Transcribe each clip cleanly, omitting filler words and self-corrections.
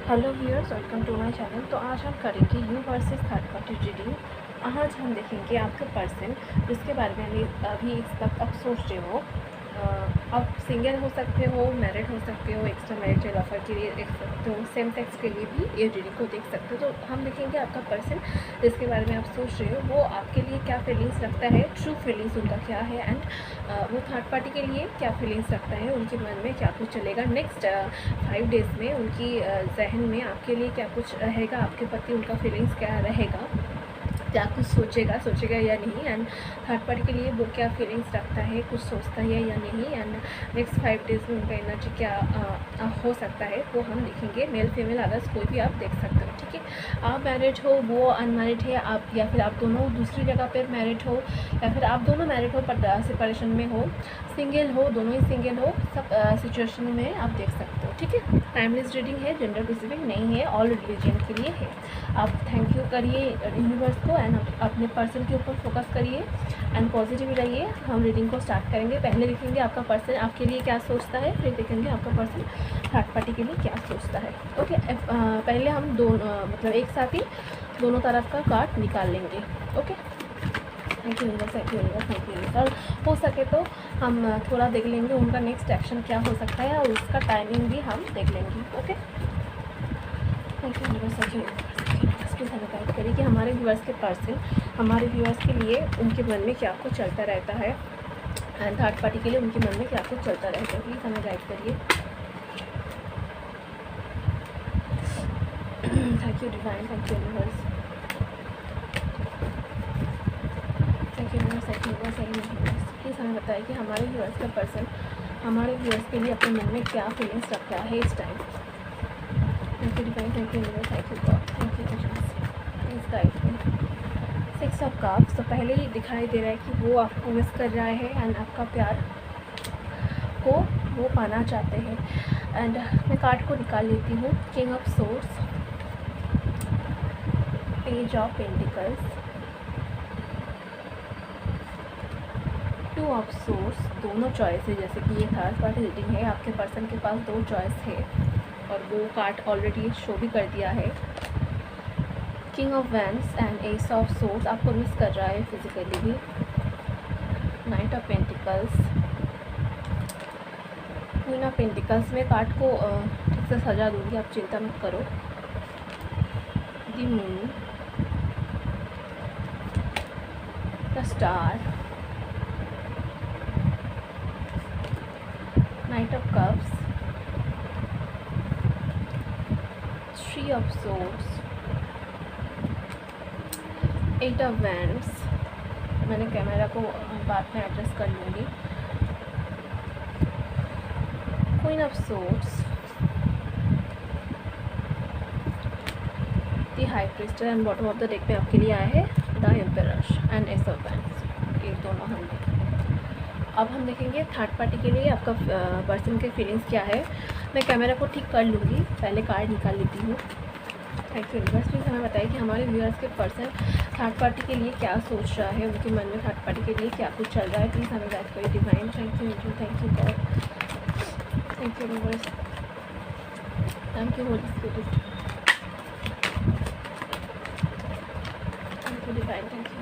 Hello viewers, welcome to my channel. तो आज हम करेंगे you versus third party reading. आज हम देखेंगे आपके पर्सन जिसके बारे में अभी इस वक्त आप सोच रहे हो। आप सिंगल हो सकते हो, मैरिड हो सकते हो, एक्स्ट्रा मैरिटल ऑफर के लिए देख सकते हो, सेम सेक्स के लिए भी ये रीडिंग को देख सकते हो। तो हम देखेंगे आपका पर्सन जिसके बारे में आप सोच रहे हो वो आपके लिए क्या फीलिंग्स रखता है, ट्रू फीलिंग्स उनका क्या है, एंड वो थर्ड पार्टी के लिए क्या फीलिंग्स रखता है, उनके मन में क्या कुछ चलेगा नेक्स्ट 5 डेज़ में, उनकी जहन में आपके लिए क्या कुछ रहेगा, आपके प्रति उनका फीलिंग्स क्या रहेगा, क्या कुछ सोचेगा या नहीं, एंड थर्ड पार्टी के लिए वो क्या फीलिंग्स रखता है, कुछ सोचता है या नहीं, एंड नेक्स्ट 5 डेज़ में उनका एनर्जी क्या हो सकता है वो हम देखेंगे। मेल फीमेल अदर्स कोई भी आप देख सकते हो, ठीक है। आप मैरिड हो, वो अनमैरिड है, आप या फिर आप दोनों दूसरी जगह पर मैरिड हो, या फिर आप दोनों मैरिड हो पर सेपरेशन में हो, सिंगल हो, दोनों ही सिंगल हो, सब सिचुएशन में आप देख सकते हो, ठीक है। टाइमलेस रीडिंग है, जेंडर स्पेसिफिक नहीं है, ऑल रिलीजन के लिए है। आप थैंक यू करिए यूनिवर्स को एंड अपने पर्सन के ऊपर फोकस करिए एंड पॉजिटिव रहिए। हम रीडिंग को स्टार्ट करेंगे। पहले देखेंगे आपका पर्सन आपके लिए क्या सोचता है, फिर देखेंगे आपका पर्सन थर्ड पार्टी के लिए क्या सोचता है। ओके, पहले हम दोनों मतलब एक साथ ही दोनों तरफ का कार्ड निकाल लेंगे। Okay, thank you universe, thank you universe, thank you universe. और हो सके तो हम थोड़ा देख लेंगे उनका नेक्स्ट एक्शन क्या हो सकता है और उसका टाइमिंग भी हम देख लेंगे। Okay, thank you universe, thank you universe. Please हमें गाइड करिए कि हमारे व्यूअर्स के पर्सन हमारे व्यूअर्स के लिए उनके मन में क्या कुछ चलता रहता है एंड थर्ड पार्टी के लिए उनके मन में क्या कुछ चलता रहता है। प्लीज़ हमें गाइड करिए। Thank you divine, thank you universe, thank you universe, thank you universe, thank you universe. Please हमें बताइए कि हमारे व्यूअर्स का पर्सन हमारे व्यूअर्स के लिए अपने मन में क्या फीलिंग्स रखता है इस time. Thank you divine, thank you universe, thank you God, thank you patience, please guide me. 6 of cups, तो पहले ही दिखाई दे रहा है कि वो आपको मिस कर रहा है एंड आपका प्यार को वो पाना चाहते हैं। एंड मैं कार्ड को निकाल लेती हूँ। King of swords, page of pentacles, 2 of source. दोनों चॉइस है, जैसे कि ये थर्ड पार्टी रीडिंग है, आपके पर्सन के पास 2 चॉइस है और वो कार्ड ऑलरेडी शो भी कर दिया है। King of wands and ace of swords, आपको मिस कर रहा है फिजिकली भी। Knight of pentacles, queen of pentacles. में कार्ड को ठीक से सजा दूंगी, आप चिंता मत करो। The moon, the star, knight of cups, 3 of swords, 8 of wands. मैंने कैमरा को बाद में एडजस्ट कर लूँगी। Queen of swords, the high priestess and bottom of the deck में आपके लिए आया है the emperor and ace of wands. ये दोनों हम देखेंगे। अब हम देखेंगे थर्ड पार्टी के लिए आपका पर्सन के फीलिंग्स क्या है। मैं कैमरा को ठीक कर लूँगी, पहले कार्ड निकाल लेती हूँ। Thank you universe. प्लीज़ हमें बताइए कि हमारे व्यूअर्स के पर्सन थर्ड पार्टी के लिए क्या सोच रहा है, उनके मन में थर्ड पार्टी के लिए क्या कुछ चल रहा है। प्लीज़ हमें गाइड करिए divine. Thank you, thank you God, thank you universe, thank you Holi spirit, thank you divine, thank you,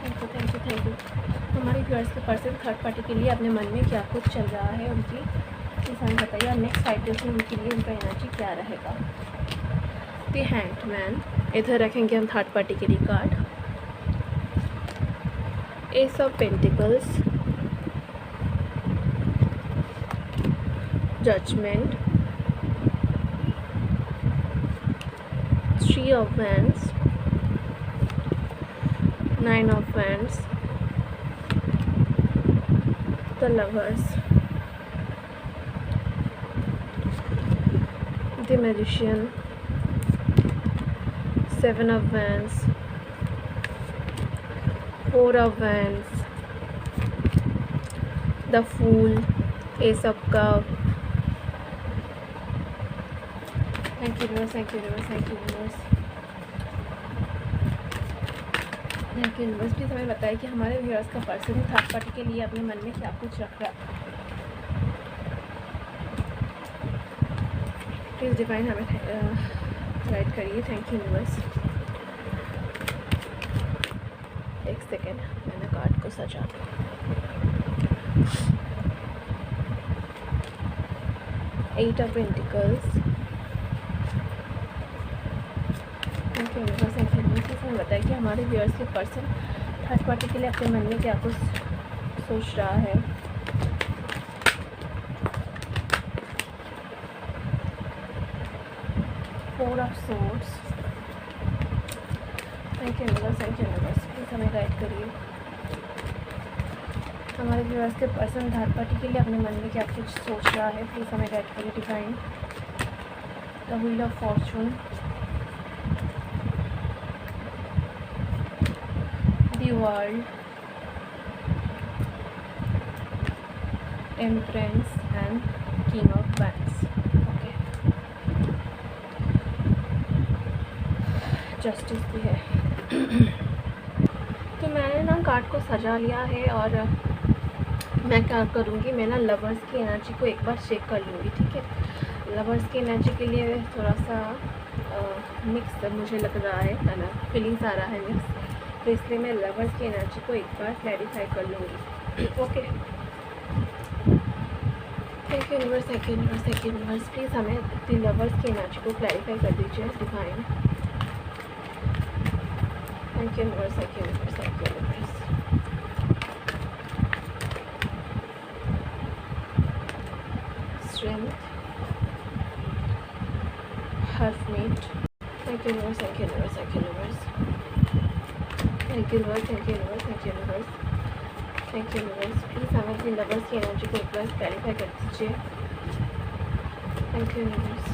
thank you, thank you, thank you. हमारे व्यूअर्स के पर्सन थर्ड पार्टी के लिए अपने मन में क्या कुछ चल रहा है उनकी, प्लीज़ हमें बताइए। नेक्स्ट 5 डेज़ में उनके लिए उनका एनर्जी क्या रहेगा। द हैंग्ड मैन, इधर रखेंगे हम थर्ड पार्टी के लिए card. Ace of pentacles, judgement, 3 of wands, 9 of wands, the lovers, the magician, 7 of wands, 4 of wands, the fool, ace of cup। Thank you universe, thank you universe, thank you universe, thank you universe. Please हमें बताइए कि हमारे viewers का person third party के लिए अपने मन में क्या कुछ रख रहा है। प्लीज़ डिवाइन हमें गाइड करिए। Thank you universe. एक सेकेंड, मैंने कार्ड को सजा। Eight of pentacles. Thank you universe. Thank you universe. इसमें बताया कि हमारे व्यूअर्स के पर्सन थर्ड पार्टी के लिए अपने मन में क्या कुछ सोच रहा है। Four of swords. Thank you universe. Thank you universe. Please हमें गाइड करिए। हमारे व्यूअर्स के पर्सन थर्ड पार्टी के लिए अपने मन में क्या कुछ सोच रहा है। प्लीज़ हमें गाइड करिए divine. The wheel of fortune, the world, empress and king of wands. Okay, justice भी है। तो मैंने ना कार्ड को सजा लिया है और मैं क्या करूँगी, मैं ना लवर्स की एनर्जी को एक बार चेक कर लूँगी। ठीक है, लवर्स की एनर्जी के लिए थोड़ा सा मिक्स मुझे लग रहा है ना, फीलिंग्स आ रहा है मिक्स, तो इसलिए मैं लवर्स की एनर्जी को एक बार क्लैरिफाई कर लूँगी। Okay, thank you universe. Thank you universe. Thank you universe. Please हमें दी लवर्स की एनर्जी को क्लैरिफाई कर दीजिए divine. Thank you universe. Thank you universe. Thank you universe. Strength, hermit. Thank you universe. Thank you universe. Thank you universe. Thank you universe. Thank you universe. Thank you universe. Thank you universe. Please हमें अपनी lovers की energy को एक बार clarify कर दीजिए। Thank you universe.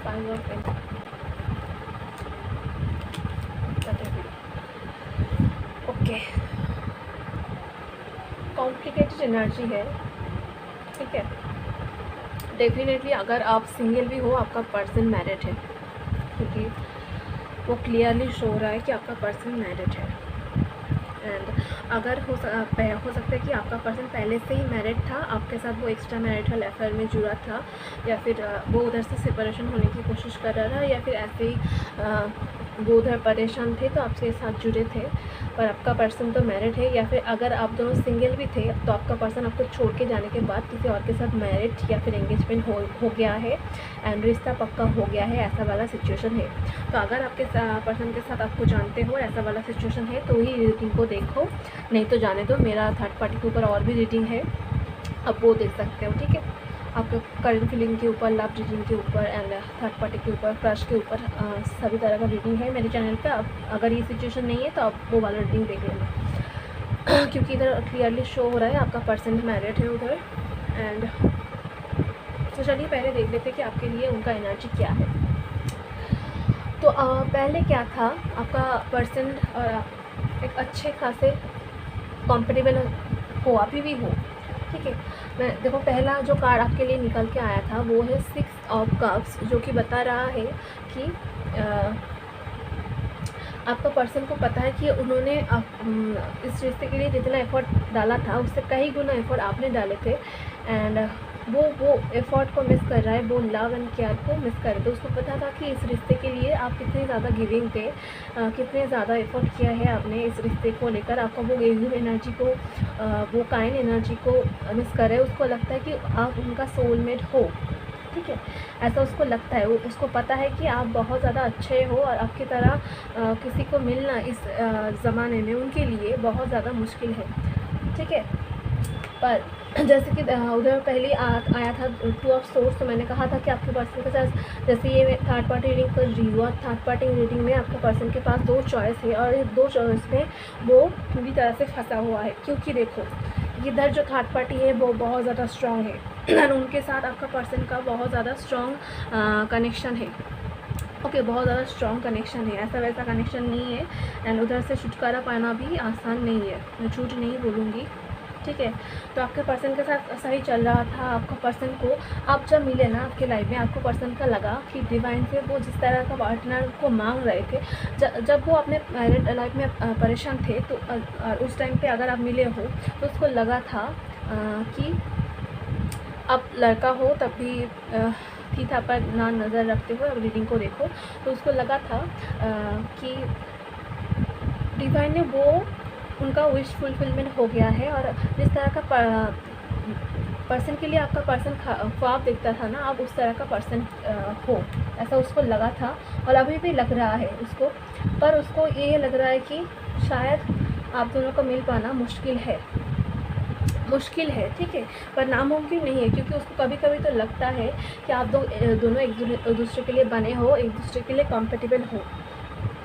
Five of okay, complicated energy है। ठीक है, डेफिनेटली अगर आप सिंगल भी हो, आपका पर्सन मैरिड है, क्योंकि वो क्लियरली शो रहा है कि आपका पर्सन मैरिड है। एंड अगर हो सकता है कि आपका पर्सन पहले से ही मैरिड था, आपके साथ वो एक्स्ट्रा मैरिटल अफेयर में जुड़ा था, या फिर वो उधर से सेपरेशन होने की कोशिश कर रहा था, या फिर ऐसे ही वो उधर परेशान थे तो आपके साथ जुड़े थे, पर आपका पर्सन तो मैरिड है। या फिर अगर आप दोनों सिंगल भी थे तो आपका पर्सन आपको छोड़ के जाने के बाद किसी और के साथ मैरिड या फिर एंगेजमेंट हो गया है एंड रिश्ता पक्का हो गया है, ऐसा वाला सिचुएशन है। तो अगर आपके पर्सन के साथ आपको जानते हो, ऐसा वाला सिचुएशन है, तो ही रीडिंग को देखो, नहीं तो जाने दो। मेरा थर्ड पार्टी के ऊपर और भी रीडिंग है, आप वो देख सकते हो। ठीक है, आपके करंट फीलिंग के ऊपर, लव रीडिंग के ऊपर एंड थर्ड पार्टी के ऊपर, क्रश के ऊपर, सभी तरह का रीडिंग है मेरे चैनल पे। आप अगर ये सिचुएशन नहीं है तो आप वो वाला रीडिंग देख लेना, क्योंकि इधर क्लियरली शो हो रहा है आपका पर्सन मैरिड है उधर। एंड तो चलिए पहले देख लेते हैं कि आपके लिए उनका एनर्जी क्या है। तो पहले क्या था, आपका पर्सन एक अच्छे खासे कंफर्टेबल हो, अभी भी हो। ठीक है, मैं देखो पहला जो कार्ड आपके लिए निकल के आया था वो है 6 ऑफ कप्स, जो कि बता रहा है कि आपका पर्सन को पता है कि उन्होंने इस रिश्ते के लिए जितना एफर्ट डाला था उससे कई गुना एफर्ट आपने डाले थे, एंड वो एफर्ट को मिस कर रहा है, वो लव एंड केयर को मिस कर रहे थे। उसको पता था कि इस रिश्ते के लिए आप कितने ज़्यादा गिविंग थे, कितने ज़्यादा एफर्ट किया है आपने इस रिश्ते को लेकर। आपका वो गिविंग एनर्जी को, वो काइंड एनर्जी को मिस कर रहे हैं। उसको लगता है कि आप उनका सोलमेट हो। ठीक है, ऐसा उसको लगता है। उसको पता है कि आप बहुत ज़्यादा अच्छे हो और आपकी तरह किसी को मिलना इस ज़माने में उनके लिए बहुत ज़्यादा मुश्किल है। ठीक है, पर जैसे कि उधर पहले आया था 2 ऑफ सोर्ड्स, तो मैंने कहा था कि आपके पर्सन के साथ, जैसे ये थर्ड पार्टी रीडिंग कर रही हूँ, थर्ड पार्टी रीडिंग में आपके पर्सन के पास 2 चॉइस है, और इस 2 चॉइस में वो पूरी तरह से फंसा हुआ है। क्योंकि देखो इधर जो थर्ड पार्टी है वो बहुत ज़्यादा स्ट्रॉन्ग है और उनके साथ आपका पर्सन का बहुत ज़्यादा स्ट्रॉन्ग कनेक्शन है। ओके, बहुत ज़्यादा स्ट्रॉन्ग कनेक्शन है, ऐसा वैसा कनेक्शन नहीं है। एंड उधर से छुटकारा पाना भी आसान नहीं है, मैं झूठ नहीं बोलूँगी। ठीक है। तो आपके पर्सन के साथ सही चल रहा था, आपका पर्सन को आप जब मिले ना आपके लाइफ में, आपको पर्सन का लगा कि डिवाइन से वो जिस तरह का पार्टनर को मांग रहे थे, जब वो अपने मैरिड लाइफ में परेशान थे, तो उस टाइम पे अगर आप मिले हो तो उसको लगा था कि अब लड़का हो तब भी थीथा पर ना नज़र रखते हुए अब रीडिंग को देखो, तो उसको लगा था कि डिवाइन ने वो उनका विश फुलफिलमेंट हो गया है, और जिस तरह का पर्सन के लिए आपका पर्सन ख्वाब देखता था ना, अब उस तरह का पर्सन हो, ऐसा उसको लगा था और अभी भी लग रहा है उसको। पर उसको ये लग रहा है कि शायद आप दोनों को मिल पाना मुश्किल है, ठीक है, पर नामुमकिन नहीं है, क्योंकि उसको कभी कभी तो लगता है कि आप दोनों एक दूसरे के लिए बने हो, एक दूसरे के लिए कंपेटेबल हो,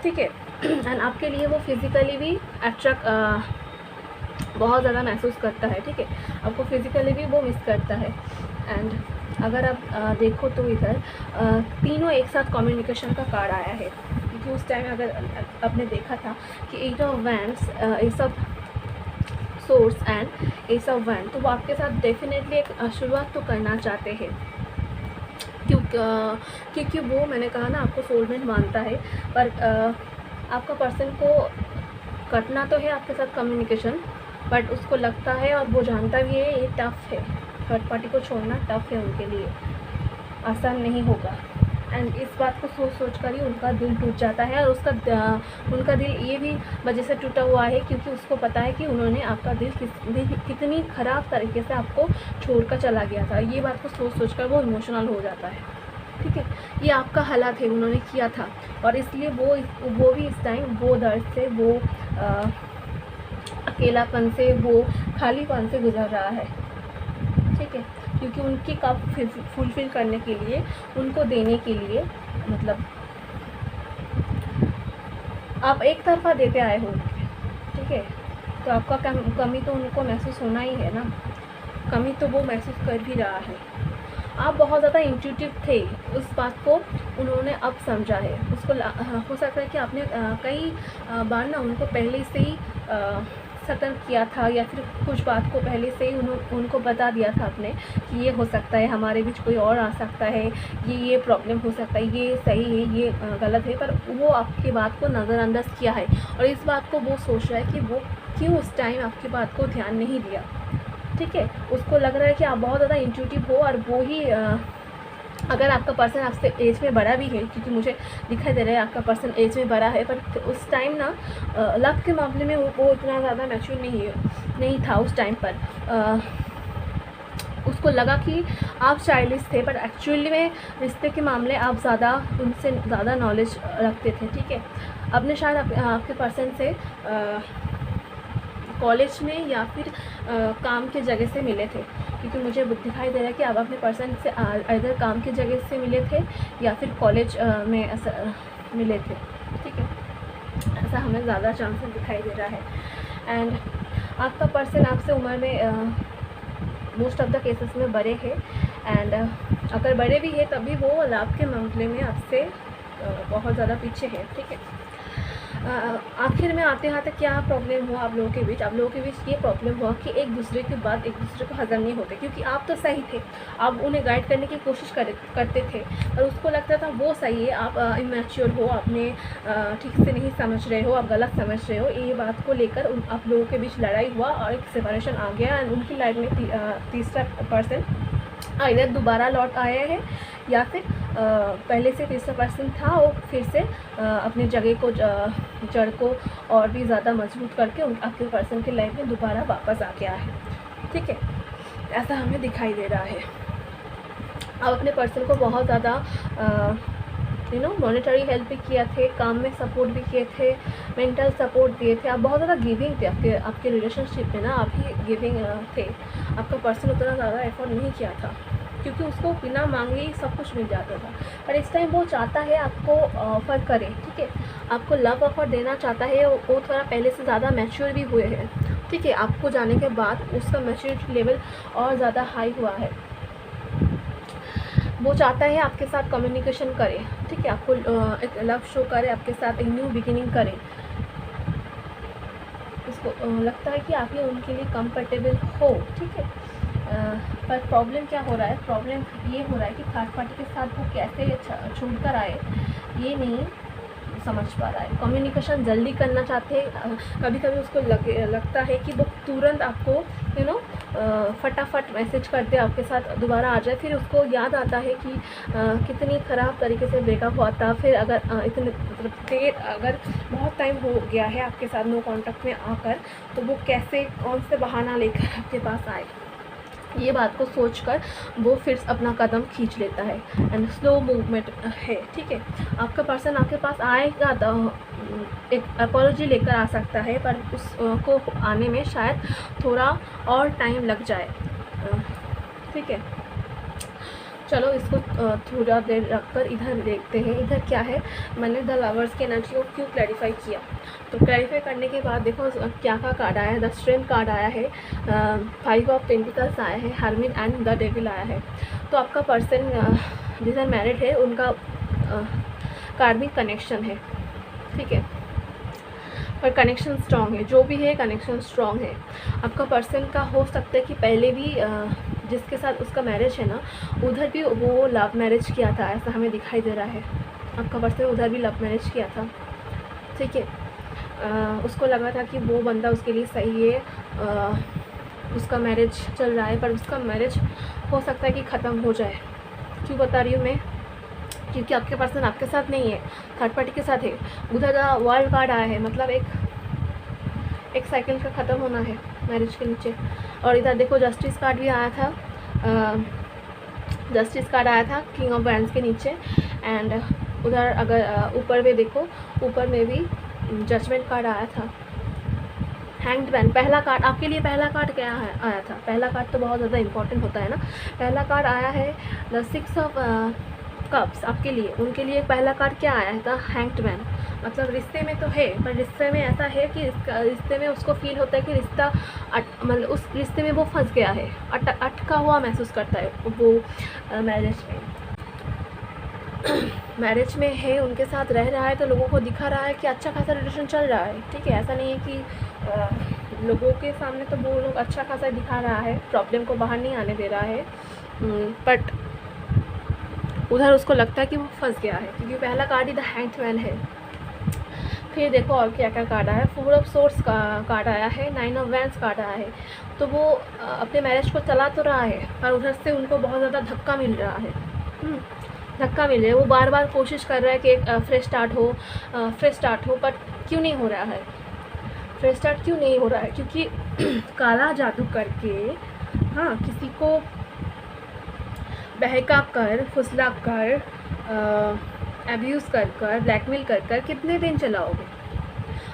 ठीक है। एंड आपके लिए वो फिज़िकली भी अट्रैक्ट बहुत ज़्यादा महसूस करता है, ठीक है, आपको फिज़िकली भी वो मिस करता है। एंड अगर आप देखो तो इधर तीनों एक साथ कम्युनिकेशन का कार्ड आया है, क्योंकि उस टाइम अगर आपने देखा था कि 8 of wands, S of source and ace of wand, तो वो आपके साथ डेफिनेटली एक शुरुआत तो करना चाहते हैं, क्योंकि वो, मैंने कहा ना, आपको सोलमेट मानता है, पर आपका पर्सन को कटना तो है आपके साथ कम्युनिकेशन, बट उसको लगता है और वो जानता भी है ये टफ़ है, थर्ड पार्टी को छोड़ना टफ़ है उनके लिए, आसान नहीं होगा। एंड इस बात को सोच कर ही उनका दिल टूट जाता है, और उनका दिल ये भी वजह से टूटा हुआ है क्योंकि उसको पता है कि उन्होंने आपका दिल कितनी ख़राब तरीके से आपको छोड़कर चला गया था। ये बात को सोच कर वो इमोशनल हो जाता है, ठीक है। ये आपका हालात है, उन्होंने किया था, और इसलिए वो भी इस टाइम वो दर्द से, वो अकेलापन से, वो खालीपन से गुजर रहा है, ठीक है, क्योंकि उनकी कप फुलफ़िल करने के लिए, उनको देने के लिए, मतलब आप एक तरफा देते आए हो, ठीक है, तो आपका कमी तो उनको महसूस होना ही है ना, कमी तो वो महसूस कर भी रहा है। आप बहुत ज़्यादा इंट्यूटिव थे, उस बात को उन्होंने अब समझा है। उसको हो सकता है कि आपने कई बार ना उनको पहले से ही सतर्क किया था, या फिर कुछ बात को पहले से ही उनको बता दिया था आपने कि ये हो सकता है, हमारे बीच कोई और आ सकता है, ये प्रॉब्लम हो सकता है, ये सही है, ये गलत है, पर वो आपकी बात को नज़रअंदाज किया है, और इस बात को वो सोच रहा है कि वो क्यों उस टाइम आपकी बात को ध्यान नहीं दिया, ठीक है। उसको लग रहा है कि आप बहुत ज़्यादा इंट्यूटिव हो, और वो ही अगर आपका पर्सन आपसे एज में बड़ा भी है, क्योंकि मुझे दिखाई दे रहा है आपका पर्सन एज में बड़ा है, पर उस टाइम ना लव के मामले में वो इतना ज़्यादा मैच्योर नहीं था उस टाइम पर। उसको लगा कि आप चाइल्डिश थे, पर एक्चुअली में रिश्ते के मामले आप उनसे ज़्यादा नॉलेज रखते थे, ठीक है। आपने शायद आपके पर्सन से कॉलेज में या फिर काम के जगह से मिले थे, क्योंकि मुझे दिखाई दे रहा है कि आप अपने पर्सन से इधर काम की जगह से मिले थे या फिर कॉलेज में मिले थे, ठीक है, ऐसा हमें ज़्यादा चांसेस दिखाई दे रहा है। एंड आपका पर्सन आपसे उम्र में मोस्ट ऑफ द केसेस में बड़े हैं, एंड अगर बड़े भी है तभी वो लाभ के मामले में आपसे बहुत ज़्यादा पीछे है, ठीक है। आखिर में आते क्या प्रॉब्लम हुआ आप लोगों के बीच ये प्रॉब्लम हुआ कि एक दूसरे की बात एक दूसरे को हज़म नहीं होते, क्योंकि आप तो सही थे, आप उन्हें गाइड करने की कोशिश करते थे, और उसको लगता था वो सही है, आप इमैच्योर हो, आपने ठीक से नहीं समझ रहे हो, आप गलत समझ रहे हो। ये बात को लेकर आप लोगों के बीच लड़ाई हुआ और एक सेपरेशन आ गया, एंड उनकी लाइफ में तीसरा पर्सन इधर दोबारा लौट आया है, या फिर पहले से तीसरा पर्सन था और फिर से अपनी जगह को, जड़ को और भी ज़्यादा मजबूत करके आपके पर्सन की लाइफ में दोबारा वापस आ गया है, ठीक है, ऐसा हमें दिखाई दे रहा है। आप अपने पर्सन को बहुत ज़्यादा मॉनेटरी हेल्प भी किया थे, काम में सपोर्ट भी किए थे, मेंटल सपोर्ट दिए थे, आप बहुत ज़्यादा गिविंग थे आपके रिलेशनशिप में ना, आप ही गिविंग थे। आपका पर्सन उतना ज़्यादा एफर्ट नहीं किया था, क्योंकि उसको बिना मांगे ही सब कुछ मिल जाता था, पर इस टाइम वो चाहता है आपको ऑफ़र करे, ठीक है, आपको लव ऑफ़र देना चाहता है। वो थोड़ा पहले से ज़्यादा मैच्योर भी हुए हैं, ठीक है, आपको जाने के बाद उसका मैच्योरिटी लेवल और ज़्यादा हाई हुआ है। वो चाहता है आपके साथ कम्युनिकेशन करे, ठीक है, आपको एक लव शो करे, आपके साथ एक न्यू बिगिनिंग करे। उसको लगता है कि आप ही उनके लिए कंफर्टेबल हो, ठीक है। पर प्रॉब्लम क्या हो रहा है, प्रॉब्लम ये हो रहा है कि थर्ड पार्टी के साथ वो कैसे छोड़ कर आए ये नहीं समझ पा रहा है। कम्युनिकेशन जल्दी करना चाहते हैं, कभी कभी उसको लगता है कि वो तुरंत आपको फटाफट मैसेज करते आपके साथ दोबारा आ जाए। फिर उसको याद आता है कि कितनी ख़राब तरीके से ब्रेकअप हुआ था। फिर अगर इतने देर अगर बहुत टाइम हो गया है आपके साथ नो कॉन्टैक्ट में आकर, तो वो कैसे कौन से बहाना लेकर आपके पास आए, ये बात को सोचकर वो फिर अपना कदम खींच लेता है। एंड स्लो मूवमेंट है, ठीक है। आपका पर्सन आपके पास आएगा तो एक अपॉलॉजी लेकर आ सकता है, पर उसको आने में शायद थोड़ा और टाइम लग जाए, ठीक है। चलो इसको थोड़ा देर रखकर इधर देखते हैं। इधर क्या है, मैंने द लवर्स की एनर्जी को क्यों क्लैरिफाई किया, तो क्लैरिफाई करने के बाद देखो क्या कार्ड आया है। द स्ट्रेंथ कार्ड आया है, 5 ऑफ पेंटिकल्स आया है, हर्मिट एंड द डेविल आया है। तो आपका पर्सन जिधर मैरिड है उनका कार्मिक कनेक्शन है, ठीक है, पर कनेक्शन स्ट्रॉन्ग है। जो भी है कनेक्शन स्ट्रॉन्ग है। आपका पर्सन का हो सकता है कि पहले भी जिसके साथ उसका मैरिज है ना, उधर भी वो लव मैरिज किया था, ऐसा हमें दिखाई दे रहा है। आपका पर्सन उधर भी लव मैरिज किया था, ठीक है। उसको लगा था कि वो बंदा उसके लिए सही है, उसका मैरिज चल रहा है, पर उसका मैरिज हो सकता है कि ख़त्म हो जाए। क्यों बता रही हूँ मैं, क्योंकि आपके पर्सन आपके साथ नहीं है, थर्ड पार्टी के साथ है। उधर वर्ल्ड कार्ड आया है, मतलब एक साइकिल का ख़त्म होना है मैरिज के नीचे। और इधर देखो जस्टिस कार्ड भी आया था, जस्टिस कार्ड आया था किंग ऑफ वैंड्स के नीचे। एंड उधर अगर ऊपर में देखो, ऊपर में भी जजमेंट कार्ड आया था। हैंग्ड मैन पहला कार्ड आपके लिए, पहला कार्ड क्या है आया था, पहला कार्ड तो बहुत ज़्यादा इंपॉर्टेंट होता है ना। पहला कार्ड आया है द 6 ऑफ कप्स, आपके लिए, उनके लिए पहला कार्ड क्या आया था, हैंग्ड मैन। मतलब रिश्ते में तो है, पर रिश्ते में ऐसा है कि रिश्ते में उसको फील होता है कि रिश्ता मतलब उस रिश्ते में वो फंस गया है, अटका हुआ महसूस करता है वो मैरिज में। मैरिज में है, उनके साथ रह रहा है, तो लोगों को दिखा रहा है कि अच्छा खासा रिलेशन चल रहा है, ठीक है। ऐसा नहीं है कि लोगों के सामने तो वो लोग अच्छा खासा दिखा रहा है, प्रॉब्लम को बाहर नहीं आने दे रहा है, बट उधर उसको लगता है कि वो फंस गया है, क्योंकि पहला card he the hanged man है। फिर देखो और क्या क्या कार्ड आया है, 4 ऑफ सोर्ड्स का कार्ड आया है, 9 ऑफ वैंड्स कार्ड आया है। तो वो अपने मैरिज को चला तो रहा है, पर उधर से उनको बहुत ज़्यादा धक्का मिल रहा है, धक्का मिल रहा है। वो बार बार कोशिश कर रहा है कि एक फ्रेश स्टार्ट हो, फ्रेश स्टार्ट हो, पर क्यों नहीं हो रहा है, फ्रेश स्टार्ट क्यों नहीं हो रहा है, क्योंकि काला जादू करके, हाँ, किसी को बहका कर, फुसला कर, अब्यूज़ कर कर, ब्लैकमेल कर कर कितने दिन चलाओगे।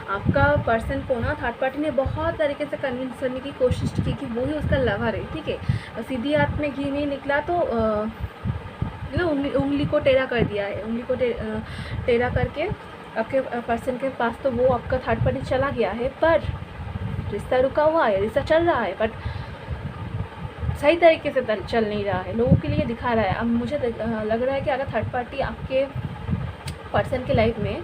आपका पर्सन को ना थर्ड पार्टी ने बहुत तरीके से कन्विंस करने की कोशिश की कि वो ही उसका लवर है, ठीक है। सीधी हाथ में घी नहीं निकला तो उंगली को टेढ़ा कर दिया है, उंगली को टेढ़ा करके आपके पर्सन के पास तो वो आपका थर्ड पार्टी चला गया है, पर रिश्ता रुका हुआ है, रिश्ता चल रहा है, बट सही तरीके से चल नहीं रहा है, लोगों के लिए दिखा रहा है। अब मुझे लग रहा है कि अगर थर्ड पार्टी आपके पर्सन के लाइफ में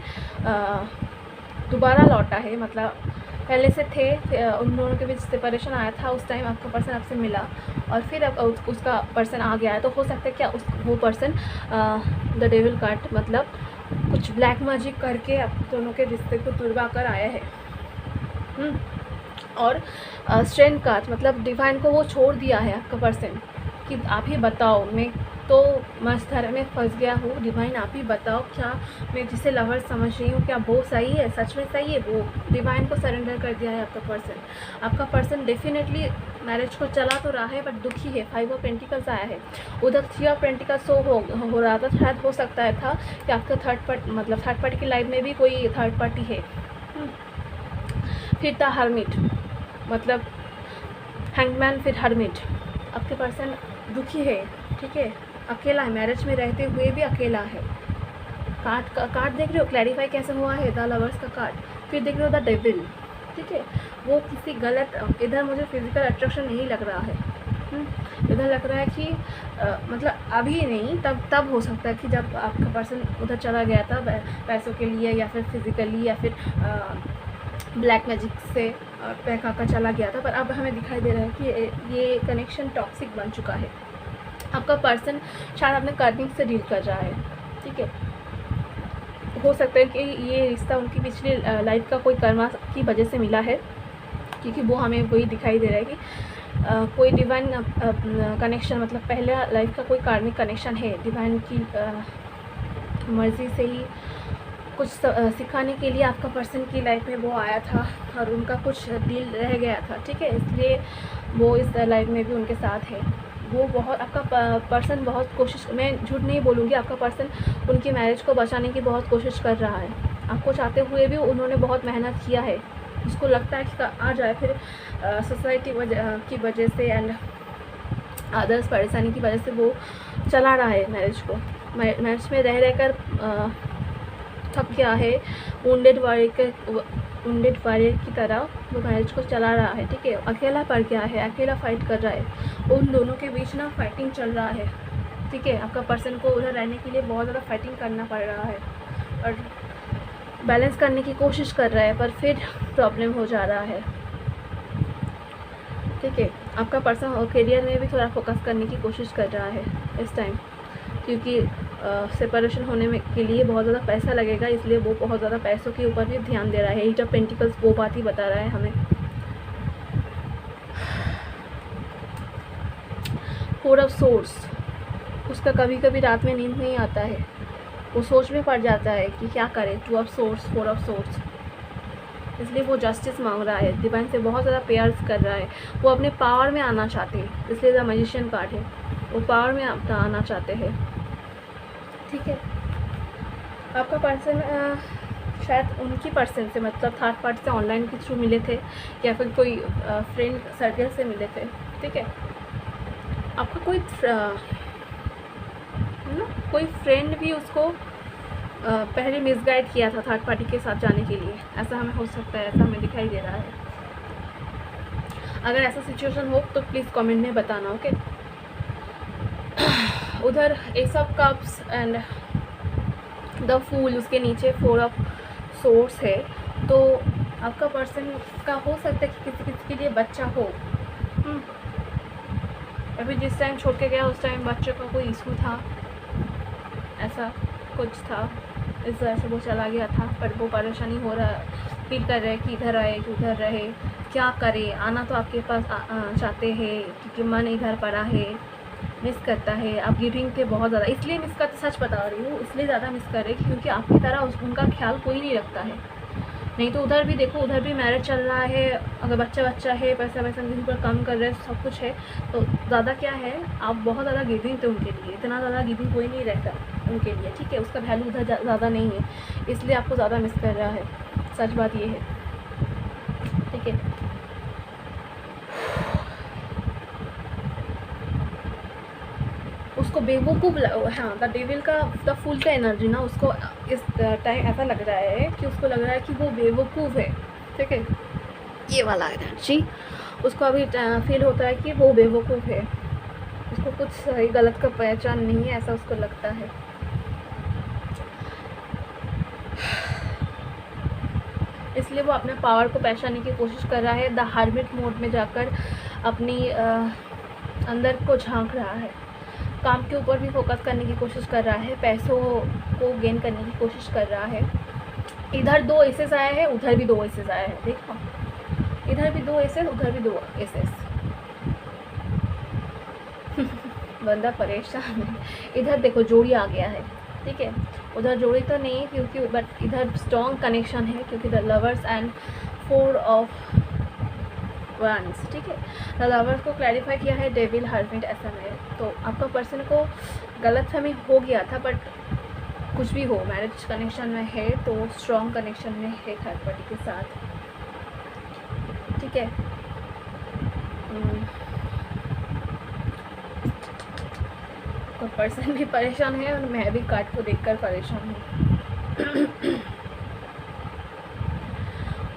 दोबारा लौटा है, मतलब पहले से थे, उन दोनों के बीच सेपरेशन आया था, उस टाइम आपका पर्सन आपसे मिला और फिर अब उसका पर्सन आ गया है, तो हो सकता है क्या वो पर्सन द डेविल कार्ड, मतलब कुछ ब्लैक मैजिक करके आप दोनों के रिश्ते को तुड़वा कर आया है। और स्ट्रेंथ कार्ड, मतलब डिवाइन को वो छोड़ दिया है आपका पर्सन कि आप ही बताओ, मैं तो मझधारा में फंस गया हूँ, डिवाइन आप ही बताओ, क्या मैं जिसे लवर समझ रही हूँ क्या वो सही है, सच में सही है। वो डिवाइन को सरेंडर कर दिया है आपका पर्सन। आपका पर्सन डेफिनेटली मैरिज को चला तो रहा है, बट दुखी है। 5 ऑफ पेंटिकल्स आया है, उधर 3 ऑफ पेंटिकल्स हो रहा था। शायद हो सकता है था कि आपका थर्ड पार्टी की लाइफ में भी कोई थर्ड पार्टी है। फिर था हर्मिट, मतलब हैंगमैन, फिर हर्मिट। आपके पर्सन दुखी है, ठीक है, अकेला है, मैरिज में रहते हुए भी अकेला है। कार्ड देख रहे हो क्लैरिफाई कैसे हुआ है, द लवर्स का कार्ड। फिर देख रहे हो द डेविल, ठीक है, वो किसी गलत, इधर मुझे फिजिकल अट्रैक्शन नहीं लग रहा है, इधर लग रहा है कि मतलब अभी नहीं, तब हो सकता है कि जब आपका पर्सन उधर चला गया था पैसों के लिए, या फिर फिज़िकली, या फिर ब्लैक मैजिक से बहका कर चला गया था, पर अब हमें दिखाई दे रहा है कि ये कनेक्शन टॉक्सिक बन चुका है। आपका पर्सन शायद अपने कर्मिंग से डील कर रहा है, ठीक है। हो सकता है कि ये रिश्ता उनकी पिछली लाइफ का कोई कर्मा की वजह से मिला है, क्योंकि वो हमें वही दिखाई दे रहा है कि कोई डिवाइन कनेक्शन, मतलब पहला लाइफ का कोई कार्मिक कनेक्शन है। डिवाइन की मर्ज़ी से ही कुछ सिखाने के लिए आपका पर्सन की लाइफ में वो आया था और उनका कुछ डील रह गया था, ठीक है। इसलिए वो इस लाइफ में भी उनके साथ है। वो बहुत, आपका पर्सन बहुत कोशिश, मैं झूठ नहीं बोलूँगी, आपका पर्सन उनकी मैरिज को बचाने की बहुत कोशिश कर रहा है। आपको चाहते हुए भी उन्होंने बहुत मेहनत किया है। उसको लगता है कि आ जाए, फिर सोसाइटी की वजह से एंड अदर्स परेशानी की वजह से वो चला रहा है मैरिज को। मैरिज में रह कर थक गया है, वुंडेड वॉरियर की तरह वो मैरिज को चला रहा है, ठीक है। अकेला पड़ गया है, अकेला फाइट कर रहा है। उन दोनों के बीच ना फाइटिंग चल रहा है, ठीक है। आपका पर्सन को उधर रहने के लिए बहुत ज़्यादा फाइटिंग करना पड़ रहा है और बैलेंस करने की कोशिश कर रहा है, पर फिर प्रॉब्लम हो जा रहा है, ठीक है। आपका पर्सन करियर में भी थोड़ा फोकस करने की कोशिश कर रहा है इस टाइम, क्योंकि सेपरेशन होने में के लिए बहुत ज़्यादा पैसा लगेगा, इसलिए वो बहुत ज़्यादा पैसों के ऊपर भी ध्यान दे रहा है। एट ऑफ पेंटिकल्स वो बात ही बता रहा है हमें। फोर ऑफ सोर्स, उसका कभी कभी रात में नींद नहीं आता है, वो सोच में पड़ जाता है कि क्या करे। Two of source, four of source, इसलिए वो जस्टिस मांग रहा है, डिवाइन से बहुत ज़्यादा प्रेयर्स कर रहा है। वो अपने पावर में आना चाहते हैं, इसलिए द मैजिशियन कार्ड है, वो पावर में अपना आना चाहते हैं, ठीक है। आपका पर्सन शायद उनकी पर्सन से, मतलब थर्ड पार्टी से ऑनलाइन के थ्रू मिले थे या फिर कोई फ्रेंड सर्कल से मिले थे, ठीक है। आपका कोई फ्रेंड भी उसको पहले मिसगाइड किया था थर्ड पार्टी के साथ जाने के लिए, ऐसा हमें हो सकता है, ऐसा हमें दिखाई दे रहा है। अगर ऐसा सिचुएशन हो तो प्लीज़ कमेंट में बताना, ओके। उधर ace of cups and the fool, उसके नीचे फोर ऑफ सोर्स है। तो आपका पर्सन का हो सकता है कि किसी किसी के लिए बच्चा हो, अभी जिस टाइम छोड़ के गया उस टाइम बच्चे का कोई इशू था, ऐसा कुछ था, इस वजह से वो चला गया था। पर वो परेशानी हो रहा, फील कर रहे कि इधर आए कि उधर रहे, क्या करे। आना तो आपके पास चाहते हैं, क्योंकि मन इधर पड़ा है, मिस करता है। आप गिविंग थे बहुत ज़्यादा, इसलिए मिस करते, सच बता रही हूँ, इसलिए ज़्यादा मिस कर रहे क्योंकि आपकी तरह उनका ख्याल कोई नहीं रखता है। नहीं तो उधर भी देखो, उधर भी मैरिज चल रहा है, अगर बच्चा है, पैसा किसी पर कम कर रहे हैं, सब कुछ है, तो ज़्यादा क्या है, आप बहुत ज़्यादा गिविंग थे उनके लिए। इतना ज़्यादा गिविंग कोई नहीं रहता उनके लिए, ठीक है। उसका वैल्यू उधर ज़्यादा नहीं है, इसलिए आपको ज़्यादा मिस कर रहा है, सच बात ये है, ठीक है। उसको बेवकूफ़, हाँ, द डेविल का, द फूल का एनर्जी ना, उसको इस टाइम ऐसा लग रहा है कि उसको लग रहा है कि वो बेवकूफ़ है, ठीक है। ये वाला एनर्जी उसको अभी फील होता है कि वो बेवकूफ़ है, उसको कुछ सही गलत का पहचान नहीं है, ऐसा उसको लगता है। इसलिए वो अपने पावर को पहचानने की कोशिश कर रहा है। द हार्मिट मोड में जाकर अपनी अंदर को झांक रहा है, काम के ऊपर भी फोकस करने की कोशिश कर रहा है, पैसों को गेन करने की कोशिश कर रहा है। इधर 2 एसेस आए हैं, उधर भी 2 एसेस आए हैं, देखो, इधर भी 2 एसेस, उधर भी 2 एसेस। बंदा परेशान है। इधर देखो जोड़ी आ गया है, ठीक है। उधर जोड़ी तो नहीं है क्योंकि, बट इधर स्ट्रॉन्ग कनेक्शन है क्योंकि the lovers and 4 of wands, ठीक है। द लवर्स को क्लैरिफाई किया है डेविल, हर्मिट, ऐसा में। तो आपका पर्सन को गलतफहमी हो गया था, बट कुछ भी हो, मैरिज कनेक्शन में है तो स्ट्रॉन्ग कनेक्शन में है थर्ड पार्टी के साथ, ठीक है। तो पर्सन भी परेशान है और मैं भी कार्ड को देखकर परेशान हूँ।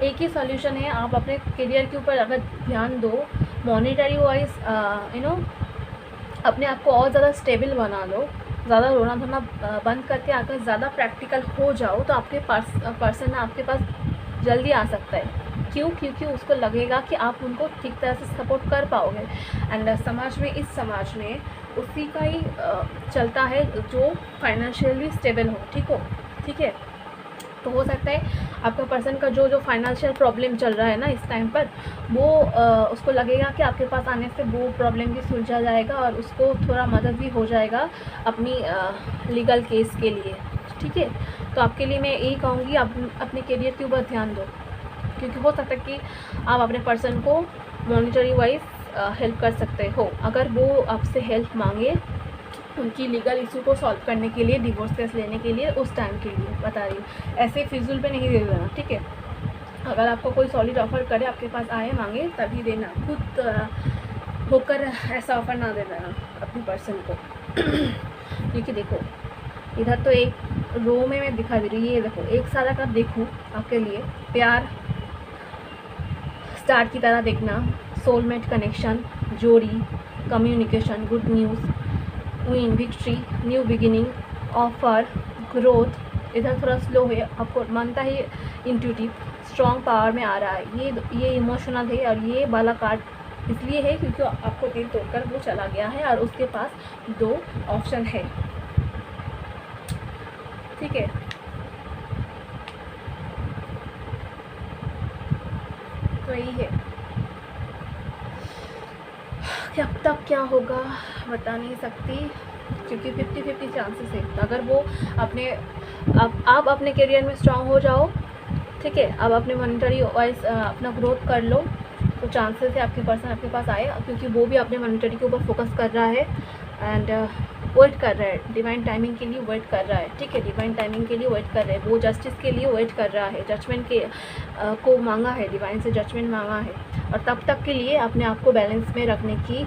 एक ही सॉल्यूशन है, आप अपने करियर के ऊपर अगर ध्यान दो, मॉनेटरी वाइज अपने आप को और ज़्यादा स्टेबल बना लो, ज़्यादा रोना धोना बंद करके अगर ज़्यादा प्रैक्टिकल हो जाओ तो आपके पर्सन आपके पास जल्दी आ सकता है, क्यों? क्योंकि उसको लगेगा कि आप उनको ठीक तरह से सपोर्ट कर पाओगे। एंड समाज में, इस समाज में उसी का ही चलता है जो फाइनेंशियली स्टेबल हो, ठीक है। तो हो सकता है आपका पर्सन का जो फाइनेंशियल प्रॉब्लम चल रहा है ना इस टाइम पर, वो उसको लगेगा कि आपके पास आने से वो प्रॉब्लम भी सुलझा जाएगा और उसको थोड़ा मदद भी हो जाएगा अपनी लीगल केस के लिए, ठीक है। तो आपके लिए मैं यही कहूँगी, आप अपने करियर के ऊपर ध्यान दो, क्योंकि हो सकता है कि आप अपने पर्सन को मॉनिटरी वाइज हेल्प कर सकते हो। अगर वो आपसे हेल्प मांगे उनकी लीगल इशू को सॉल्व करने के लिए, डिवोर्स केस लेने के लिए, उस टाइम के लिए बता रही हूँ, ऐसे फिजूल पे नहीं दे देना, ठीक है। अगर आपको कोई सॉलिड ऑफ़र करे, आपके पास आए मांगे, तभी देना, खुद होकर ऐसा ऑफ़र ना दे देना अपनी पर्सन को। क्योंकि देखो इधर तो एक रो में मैं दिखा दे रही है, ये देखो एक सारा का देखूँ आपके लिए, प्यार स्टार की तरह देखना, सोलमेट कनेक्शन, जोड़ी, communication, good news, win, victory, new beginning, offer, growth. इधर थोड़ा स्लो है, आपको मानता है इंट्यूटिव, स्ट्रॉन्ग पावर में आ रहा है, ये इमोशनल है। और ये वाला कार्ड इसलिए है क्योंकि आपको दिल तोड़कर वो चला गया है और उसके पास 2 ऑप्शन है, ठीक है। तो यही है कि अब तक क्या होगा बता नहीं सकती, क्योंकि 50-50 चांसेस है। अगर वो आप अपने करियर में स्ट्रांग हो जाओ, ठीक है, अब अपने मॉनिटरी वाइज अपना ग्रोथ कर लो, तो चांसेस है आपके पर्सन आपके पास आए, क्योंकि वो भी अपने मॉनिटरी के ऊपर फोकस कर रहा है एंड वेट कर रहा है, डिवाइन टाइमिंग के लिए वेट कर रहा है, ठीक है। डिवाइन टाइमिंग के लिए वेट कर रहे हैं, वो जस्टिस के लिए वेट कर रहा है, जजमेंट के को मांगा है, डिवाइन से जजमेंट मांगा है। और तब तक के लिए अपने आप को बैलेंस में रखने की,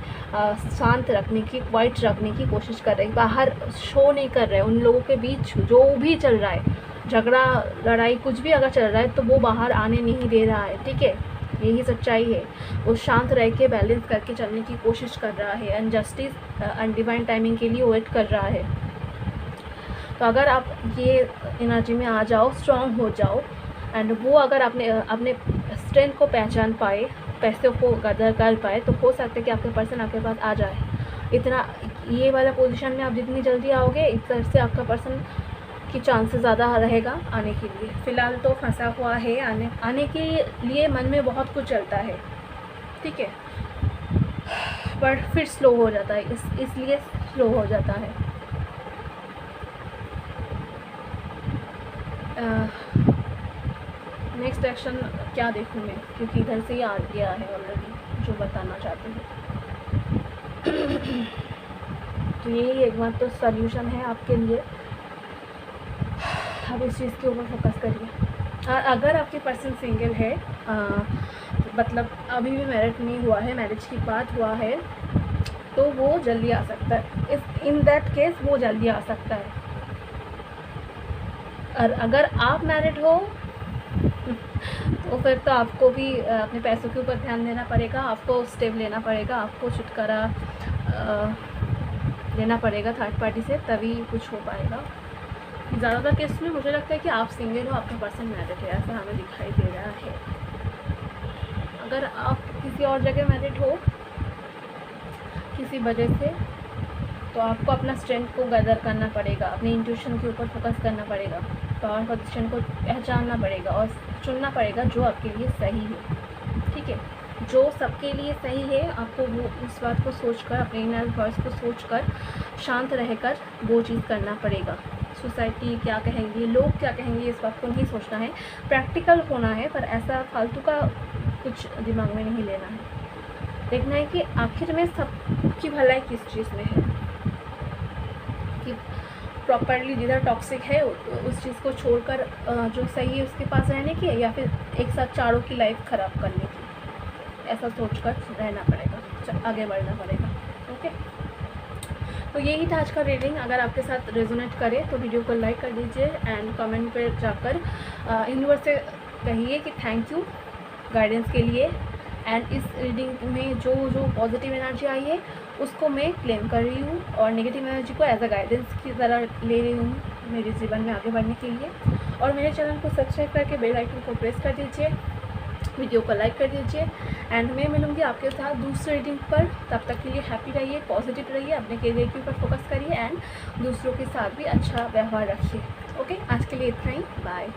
शांत रखने की, क्वाइट रखने की कोशिश कर रहे हैं, बाहर शो नहीं कर रहे हैं। उन लोगों के बीच जो भी चल रहा है, झगड़ा लड़ाई कुछ भी अगर चल रहा है, तो वो बाहर आने नहीं दे रहा है, ठीक है। यही सच्चाई है, वो शांत रह के बैलेंस करके चलने की कोशिश कर रहा है and justice and divine timing के लिए वेट कर रहा है। तो अगर आप ये एनर्जी में आ जाओ, स्ट्रांग हो जाओ एंड वो अगर अपने स्ट्रेंथ को पहचान पाए, पैसों को कदर कर पाए, तो हो सकता है कि आपके पर्सन आपके पास आ जाए। इतना ये वाला पोजीशन में आप जितनी जल्दी आओगे, इस तरह से आपका पर्सन की चांसेस ज़्यादा रहेगा आने के लिए। फ़िलहाल तो फंसा हुआ है, आने के लिए मन में बहुत कुछ चलता है, ठीक है, पर फिर स्लो हो जाता है, इसलिए स्लो हो जाता है। नेक्स्ट एक्शन क्या देखूँ मैं, क्योंकि इधर से ही आ गया है ऑलरेडी जो बताना चाहते हैं। तो यही एक बात तो सल्यूशन है आपके लिए, अब इस चीज़ के ऊपर फोकस करिए। अगर आपके पर्सन सिंगल है, मतलब अभी भी मैरिड नहीं हुआ है, मैरिज की बात हुआ है, तो वो जल्दी आ सकता है। इन दैट केस वो जल्दी आ सकता है। और अगर आप मैरिड हो तो फिर तो आपको भी अपने पैसों के ऊपर ध्यान देना पड़ेगा, आपको स्टेप लेना पड़ेगा, आपको छुटकारा लेना पड़ेगा थर्ड पार्टी से, तभी कुछ हो पाएगा। ज़्यादातर केस में मुझे लगता है कि आप सिंगल हो, आपका पर्सन मैरिड है, ऐसा हमें दिखाई दे रहा है। अगर आप किसी और जगह मैरिड हो किसी वजह से, तो आपको अपना स्ट्रेंथ को गैदर करना पड़ेगा, अपने इंट्यूशन के ऊपर फोकस करना पड़ेगा, पावर पोजीशन को पहचानना पड़ेगा और चुनना पड़ेगा जो आपके लिए सही है, ठीक है। जो सबके लिए सही है, आपको वो उस बात को सोचकर, अपने इनर वॉइस को सोचकर, शांत रहकर वो चीज़ करना पड़ेगा। सोसाइटी क्या कहेंगी, लोग क्या कहेंगे, इस बात को नहीं सोचना है, प्रैक्टिकल होना है, पर ऐसा फालतू का कुछ दिमाग में नहीं लेना है। देखना है कि आखिर में सबकी भलाई किस चीज़ में है, कि प्रॉपरली जिधर टॉक्सिक है उस चीज़ को छोड़कर जो सही है उसके पास रहने की, या फिर एक साथ चारों की लाइफ ख़राब करने की, ऐसा सोचकर रहना पड़ेगा, आगे बढ़ना पड़ेगा, ओके। तो यही था आज का रीडिंग। अगर आपके साथ रेजोनेट करे तो वीडियो को लाइक कर दीजिए एंड कमेंट पे जाकर यूनिवर्स से कहिए कि थैंक यू गाइडेंस के लिए। एंड इस रीडिंग में जो पॉजिटिव एनर्जी आई है उसको मैं क्लेम कर रही हूँ और नेगेटिव एनर्जी को एज अ गाइडेंस की तरह ले रही हूँ मेरे जीवन में आगे बढ़ने के लिए। और मेरे चैनल को सब्सक्राइब करके बेल आइकन को प्रेस कर दीजिए वीडियो को लाइक कर दीजिए एंड मैं मिलूँगी आपके साथ दूसरे रीडिंग पर। तब तक के लिए हैप्पी रहिए, पॉजिटिव रहिए, अपने करियर के ऊपर फोकस करिए एंड दूसरों के साथ भी अच्छा व्यवहार रखिए। ओके, आज के लिए इतना ही, बाय।